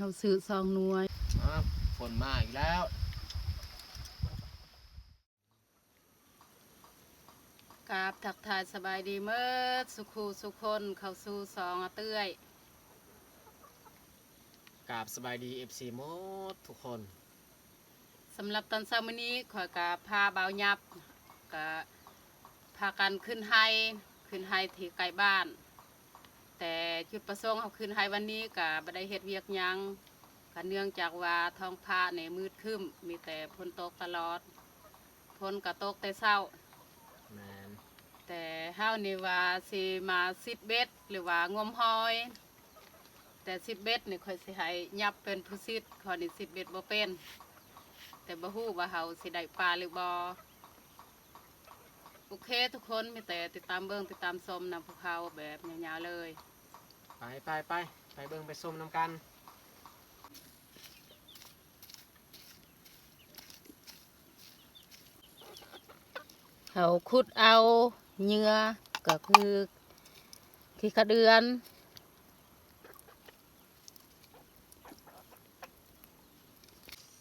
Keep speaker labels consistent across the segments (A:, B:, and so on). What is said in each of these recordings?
A: เขาซื้อซองนัว
B: ฝนมาอีกแล้ว
A: กราบทักทายสบายดีเมื่อสุขูสุคนเข้าสู่ซองเตื้อย
B: กราบสบายดี FC หมดทุกคน
A: สำหรับตอนเช้ามื้อนี้ขอยกาพาบ่าวยับกะพากันขึ้นไฮที่ไกลบ้าน แต่จุดประสงค์เขาขึ้นไฮวันนี้กะบ่ได้เฮ็ดเวียกหยังกะเนื่องจากว่าท้องฟ้าในมืดครึ้มมีแต่ฝนตกตลอดฝนก็ตกแต่เช้า
B: แมน
A: แต่เฮานี่ว่าสิมาซิดเบ็ดหรือว่างมหอยแต่ซิดเบ็ดนี่ค่อยสิให้ยับเป็นผู้ซิดขอนี่ซิดเบ็ดบ่เป็นแต่บ่ฮู้ว่าเฮาสิได้ปลาหรือบ่โอเคทุกคนมีแต่ติดตามเบิ่งติดตามชมนำภูเขาแบบยาวๆเลย
B: ไปเบิ่งไปส้มน้ำกัน
A: เขาขุดเอาเหยื่อก็คือขี้กระเดือน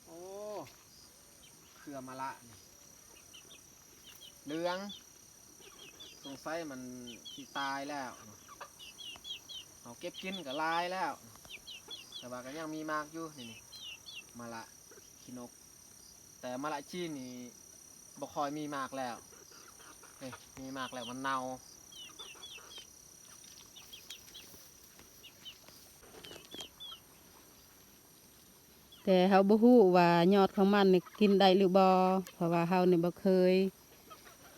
B: โอ้เครือมะละนี่เหลืองสงสัยมันที่ตายแล้วเอาเก็บกินกับลายแล้วแต่ว่าก็ยังมีมากอยู่นี่มะละขี้นกแต่มะละจีนนี่บ่ค่อยมีมากแล้วมีมากแล้วมันเน่า
A: แต่เฮาบ่ฮู้ว่ายอดของมันนี่กินได้หรือบ่เพราะว่าเฮานี่บ่เคย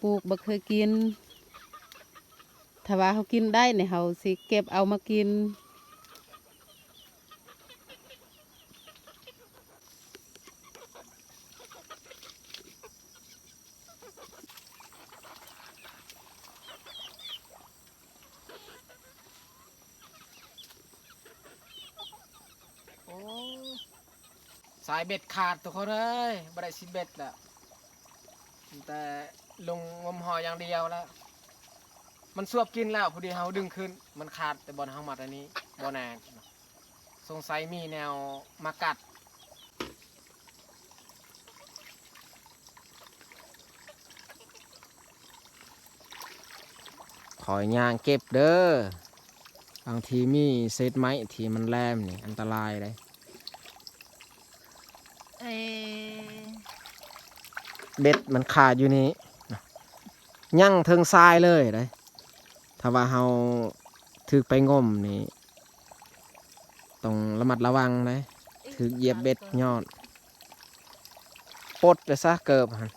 A: ปลูกบ่เคยกินถ้าว่าเฮากินได้นี่เฮาสิเก็บเอามากิน
B: โอ้สายเบ็ดขาดทุกคนเอ้ยบ่ได้สิเบ็ดแล้วแต่ลงงมหอยอย่างเดียวแล้วมันสวบกินแล้วพอดีเฮาดึงขึ้นมันขาดแต่บอลเฮามัดอันนี้บอแนนสงสัยมีแนวมากัดขอย่างเก็บเด้อบางทีมีเศษไม้ที่มันแหลมนี่อันตรายเลยเบ็ดมันขาดอยู่นี่ยั่งเทิงทรายเลยเลยถ้าว่าเฮาถือไปงมนี่ต้องระมัดระวังเลยถือเหยียบเบ็ดยอดปดเลยซะเกิบหัน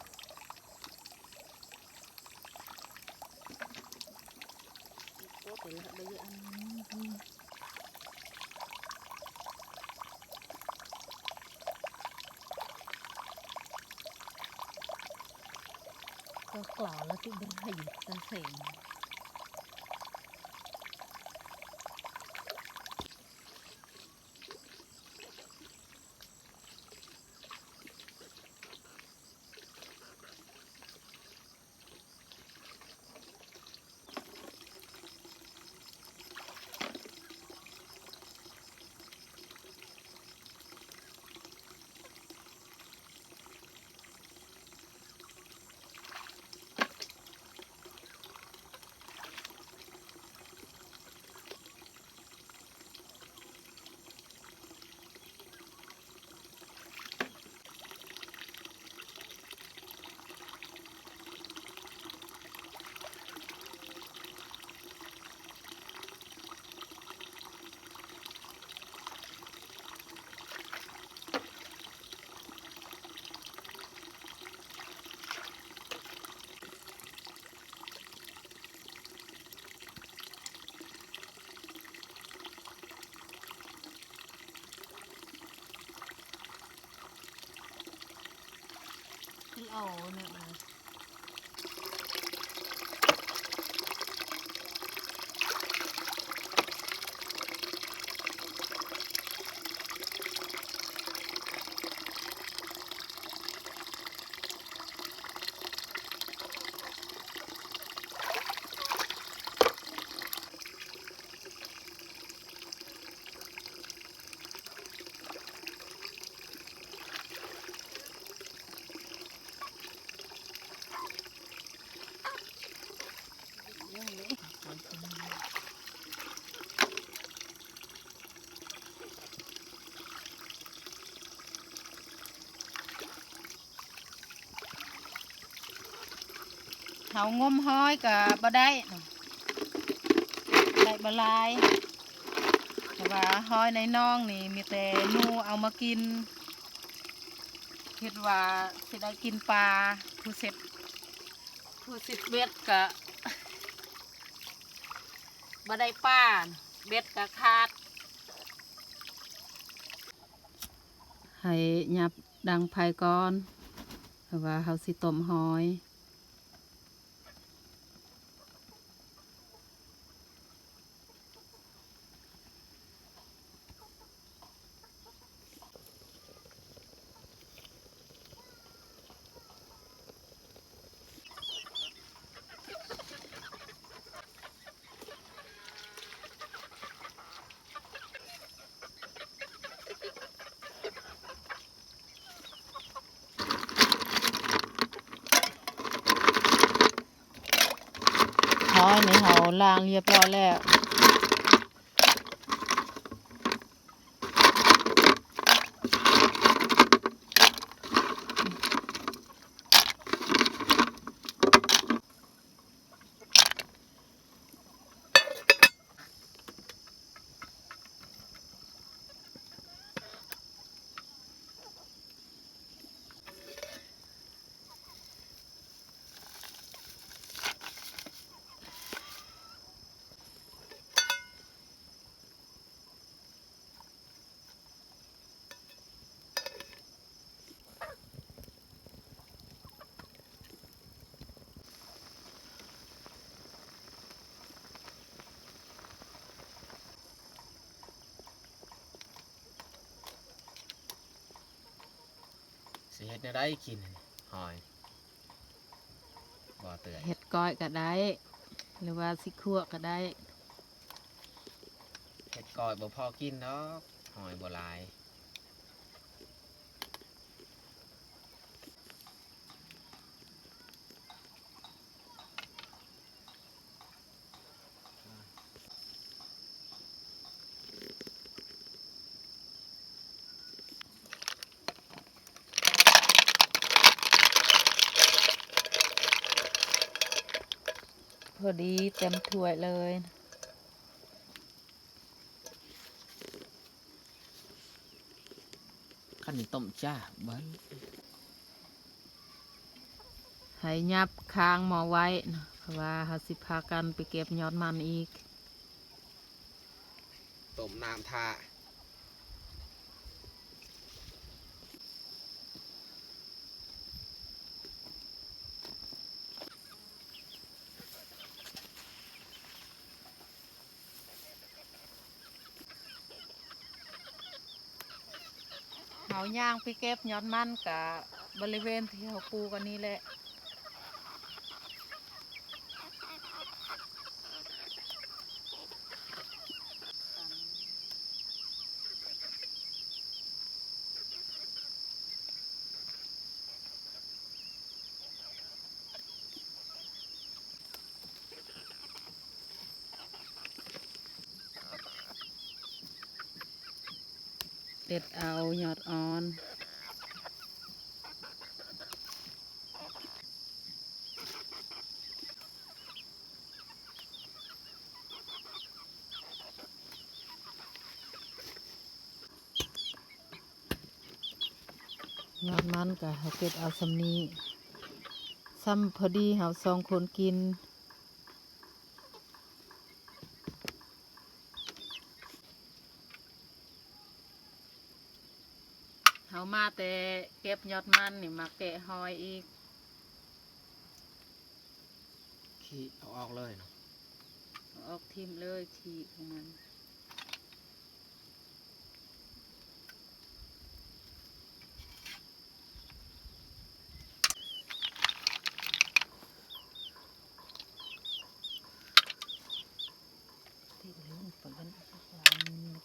A: ก็กล่าวแล้วที่บ่ได้อยู่ตะเสงเอาเนี่ย เฮางมห้อยก็บ่ได้บ่หลายแต่ว่าห้อยในน้องนี่มีแต่หนูเอามากินคิดว่าสิได้กินปลาผู้เสร็จเบ็ดก็บ่ได้ปลาเบ็ดก็ขาดให้ยับดังไฟก่อนเพราะว่าเฮาสิต้มหอยหอยนี่เฮาล้างเรียบร้อยแล้ว
B: สิเฮ็ดแนวได้กินหอยบ่เตื่อย
A: เห็ดก้อยก็ได้หรือว่าสิคั่วก็ได้
B: เฮ็ดก้อยบ่พอกินเนาะหอยบ่หลาย
A: พอดีเต็มถ้วยเลย
B: ขั้นนี้ต้มจ้าเบิ้ล
A: ให้ยับค้างหมอไว้นะเพราะว่าเฮาสิพากันไปเก็บยอดมันอีก
B: ต้มน้ำทา
A: เฮาย่างไปเก็บยอดมันกับบริเวณที่เฮาปลูกกันนี้แหละเด็ดเอายอดอ่อนยอดมันก็เฮาเก็บเอาสำนี้ซ้ำพอดีเฮาสองคนกินเฮามาแต่เก็บยอดมันนี่มาแกะหอยอีก
B: ขี้เอาออกเลยเนาะ
A: เอาออกทิมเลยขี้ของมันที่เหลือมันเป็น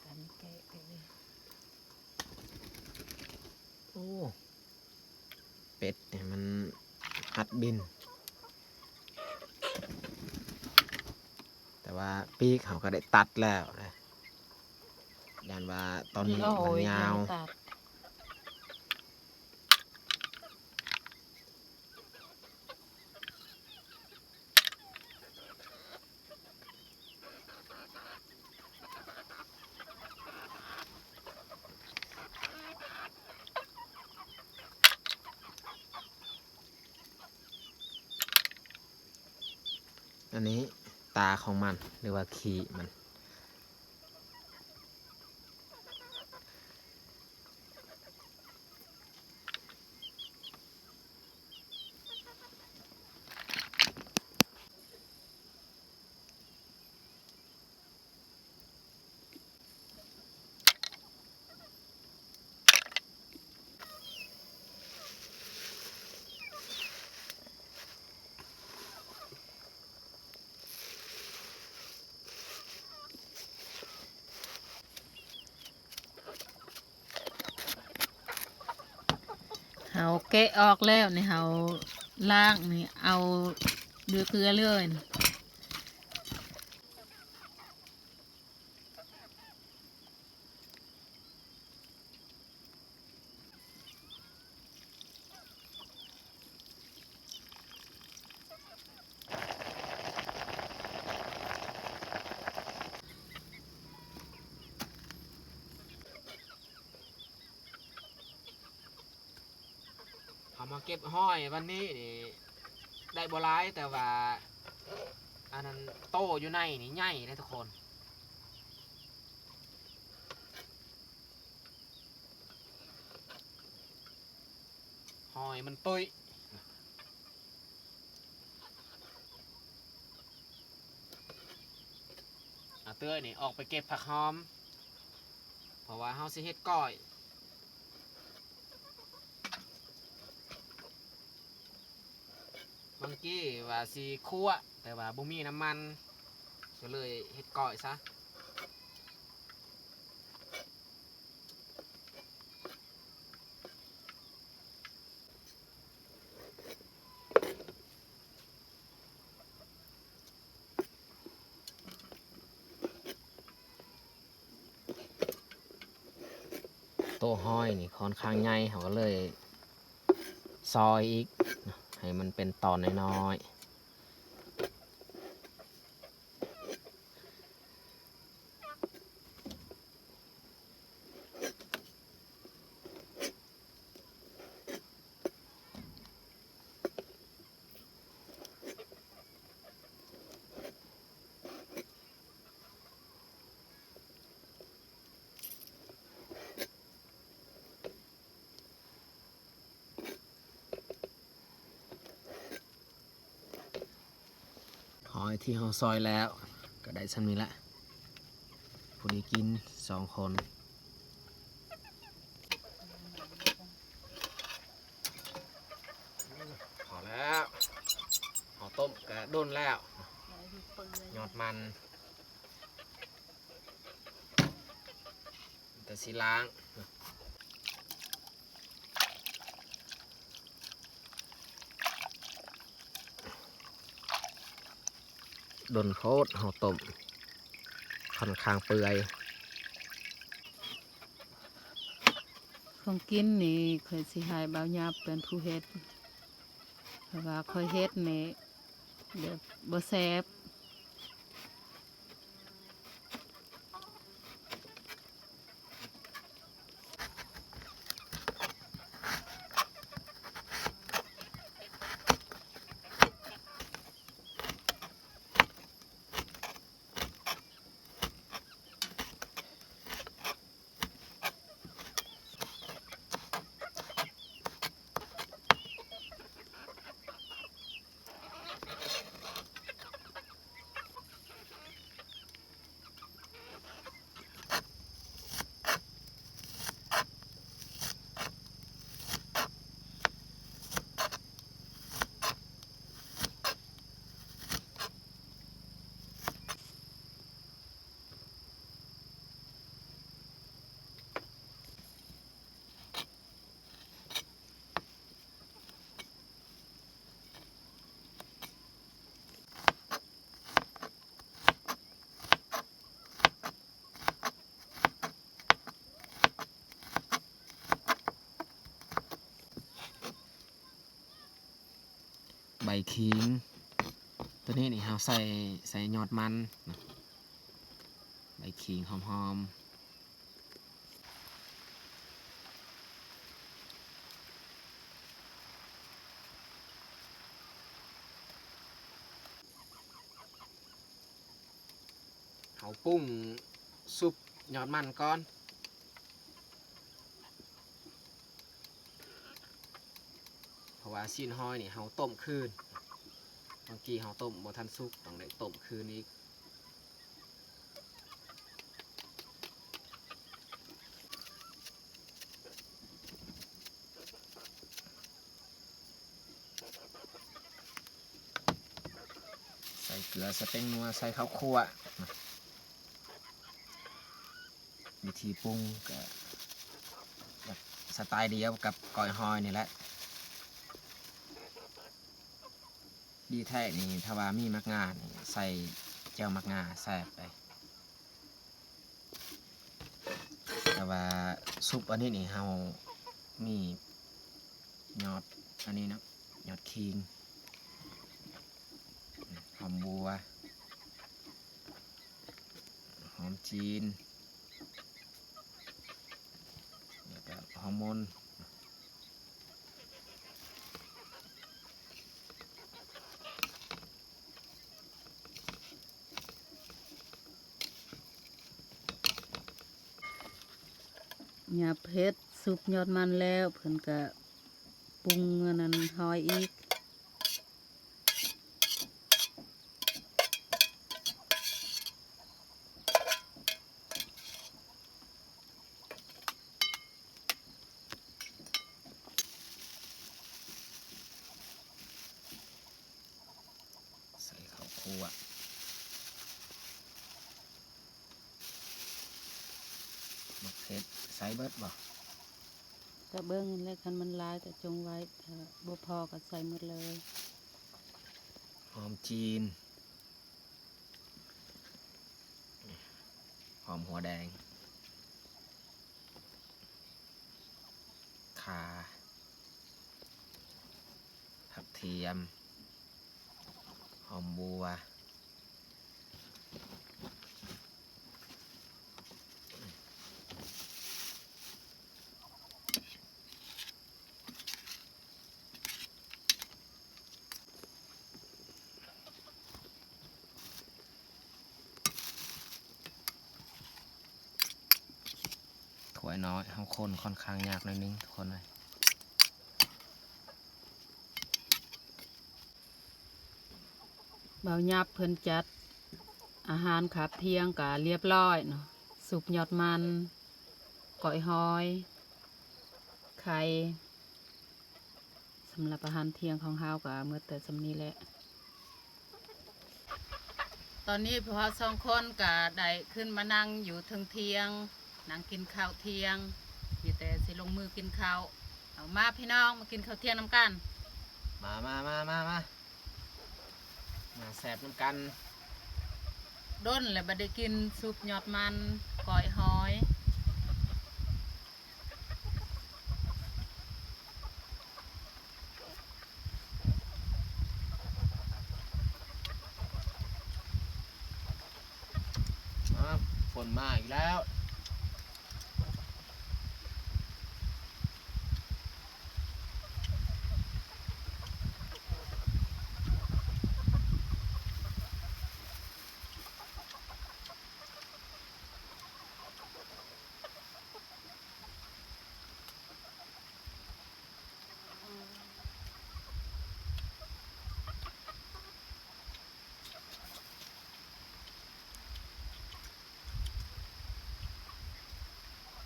A: การแกะไปเลย
B: โอ้เป็ดเนี่ยมันหัดบิน แต่ว่าปีกเขาก็ได้ตัดแล้วนะยันว่าตอนนี้มันยาว
A: ตัด
B: อันนี้ตาของมันหรือว่าขีมัน
C: เฮาแกะออกแล้วนี่เฮาล้างนี่เอาเดือเกลือเลย
B: เอามาเก็บห้อยวันนี้นี่ได้บ่ร้ายแต่ว่าอันนั้นโตอยู่ในนี่ใหญ่เลยทุกคนห้อยมันตุ้ยเอาเตื้อยนี่ออกไปเก็บผักหอมเพราะว่าเฮาสิเฮ็ดก้อยบางกี้ว่าสิคั่วแต่ว่าบ่มีน้ำมันก็เลยเฮ็ดก้อยซะโต๊ะห้อยนี่ค่อนข้างใหญ่เขาก็เลยซอยอีกให้มันเป็นตอนน้อยๆหอยที่เราซอยแล้วก็ได้ชั้นนี้ละผู้นี้กิน2 คนพอแล้วเอาต้มกระด้นแล้วยอดมันแต่สีล้างดนโคตรเอาต้มค่อนข้างเปื่อย
C: ของกินนี่เคยสิให้บ่าวยับเป็นผู้เฮ็ดเพราะว่าค่อยเฮ็ดนี่เดี๋ยวบ่แซ่บ
B: ใบขิงตัวนี้นี่เราใส่ยอดมันนะใบขิงหอม เขาปรุงซุปยอดมันก่อนเพราะว่าซีนหอยนี่เขาต้มคืนบางทีเขาต้มบ่ทันสุกต้องได้ต้มคืนอีกใส่เกลือใส่แป้งนัวใส่ข้าวคั่ววิธีปรุงก็แบบสไตล์เดียวกับก้อยหอยนี่แหละดีแท้นี่ถ้าว่ามีมักงานี่ใส่แจ่วมักงาแซ่บไปแต่ว่าซุปอันนี้นี่เฮามียอดอันนี้นะยอดคิงหอมบัวหอมจีนแล้วก็ฮอร์โมน
C: หยาเฮ็ดซุปยอดมันแล้วเพิ่นก็ปรุงอันนั้นหอยอีก
B: ใส่ข้าวคั่วมะเขือใส่เบิดบ่
C: ก็เบิ่งนั่นแหละคันมันหลายก็จงไว้ถ้าบ่พอก็ใส่หมดเลย
B: หอมจีนหอมหัวแดงข่าผักเทียมหอมบัวถ้วยน้อยเฮาคนค่อนข้างยากหน่อยนึงทุกคนเลย
C: เบายับเพิ่นจัดอาหารขับเที่ยงก็เรียบร้อยเนาะสุกยอดมันก้อยหอยไข่สำหรับอาหารเที่ยงของเฮาก็เมื่อแต่สำนี้แหละ
A: ตอนนี้พวกเราสองคนก็ได้ขึ้นมานั่งอยู่เทิงเทียงนั่งกินข้าวเที่ยงมีแต่สิลงมือกินข้าวเอามาพี่น้องมากินข้าวเที่ยงน้ำกัน
B: มาแสบน้ำกัน
A: ด้นและบัดได้กินซุปยอดมันก้อยหอย
B: ฝนมาอีกแล้ว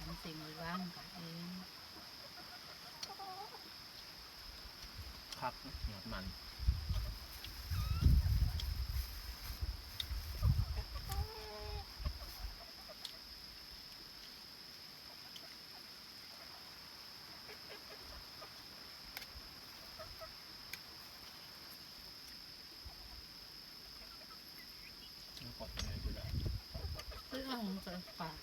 A: ทำสิ่งไว้ว่างกันเอง
B: ครับหยอดมันกดยังไงก็ได้
A: เรื่องใส่ปาก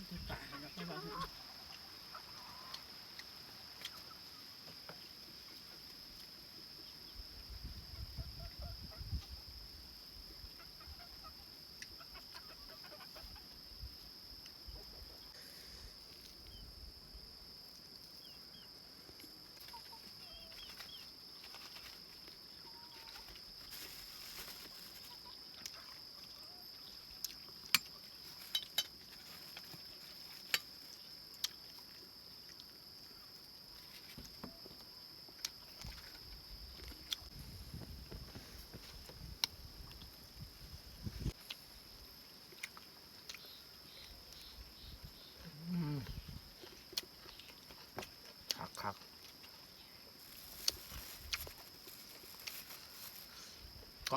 A: ใส่ปากแล้วก็บอก
B: ม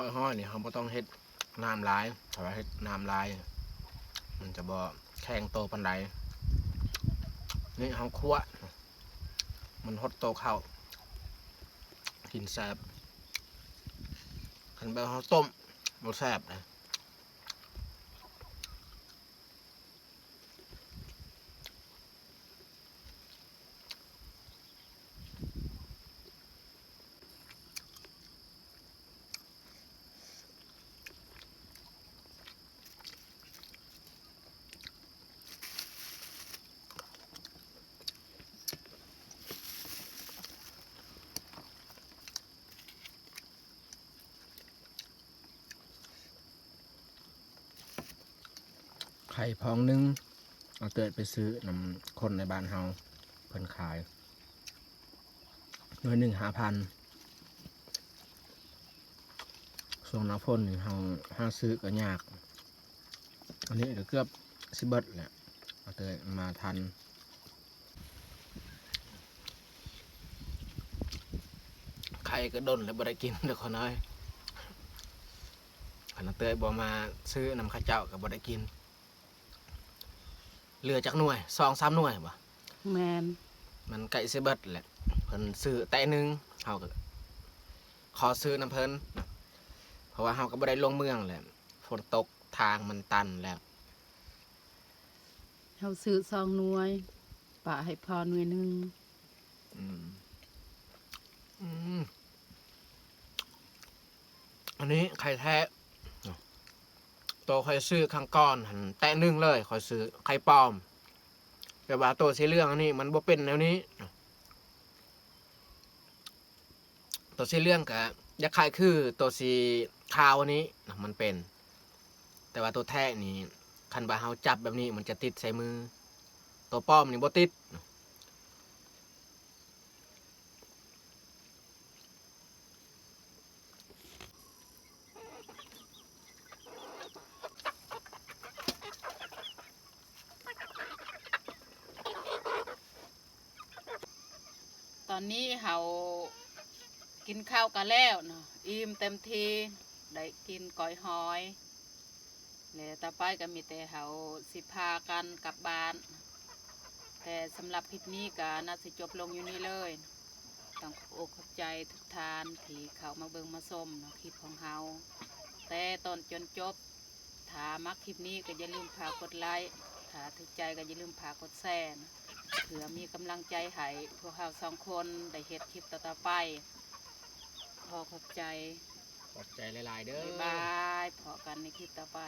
B: ก้อยห้อยนี่เขาบ่ต้องเฮ็ดน้ำลายถ้าว่าเฮ็ดน้ำลายมันจะบ่แข็งโตปานใดนี่เขาคั่วมันฮดโตเข้ากินแซ่บคันแบบเขาต้มบ่แซ่บนะไข่พองนึงเอาเติดไปซื้อนำคนในบ้านเฮาเพิ่นขายหน่วยหนึ่ง5,000ช่วงหน้าฝนนี่เฮาหาซื้อก็ยากอันนี้ก็เกือบสิเบิดแหละเอาเติดมาทันไข่ก็ดนแล้วบ่ได้กินเด้อคนน้อยคันเอาเติดบ่มาซื้อนำข้าวเจ้าก็บ่ได้กินเหลือจากหน่วย 2-3 หน่วยบ่
C: แมน
B: มันไก่สิเบิดแหละเพิ่นซื้อแต่หนึงเฮาก็ขอซื้อน้ำเพิ่นเพราะว่าเฮาก็บ่ได้ลงเมืองแหละฝนตกทางมันตันแล้ว
C: เฮาซื้อ2 หน่วยปะให้พอหน่วยหนึง
B: อืมอืมอันนี้ไข่แท้ตัวค่อยซื้อข้างก้อนหันแตะหนึงเลยค่อยซื้อไข่ปลอมแต่ว่าตัวสีเหลืองอันนี้มันบ่เป็นแนวนี้ตัวสีเหลืองก็อยากขายคือตัวสีขาวอันนี้มันเป็น แต่ว่าตัวแท้นี่คันว่าเฮาจับแบบนี้มันจะติดใส่มือตัวปลอมนี่บ่ติด
A: ตอนนี้เฮากินข้าวกันแล้วเนาะอิ่มเต็มทีได้กินก้อยหอยแล้วต่อไปก็มีแต่เฮาสิพากันกลับบ้าน แต่สำหรับคลิปนี้ก็น่าสิจบลงอยู่นี่เลยต้องขอบอกขอบใจทุกท่านที่เข้ามาเบิ่งมาชมเนาะคลิปของเฮาแต่ตอนจนจบถ้ามักคลิปนี้ก็อย่าลืมฝากกดไลค์ถ้าถูกใจก็อย่าลืมฝากกดแชร์นะเพื่อมีกำลังใจให้พวกเรา2 คนได้เฮ็ดคลิปต่อๆไปขอขอบใจ
B: ขอบใจหลายๆเด้อ
A: บ๊ายบายพอกันในคลิปต่อไป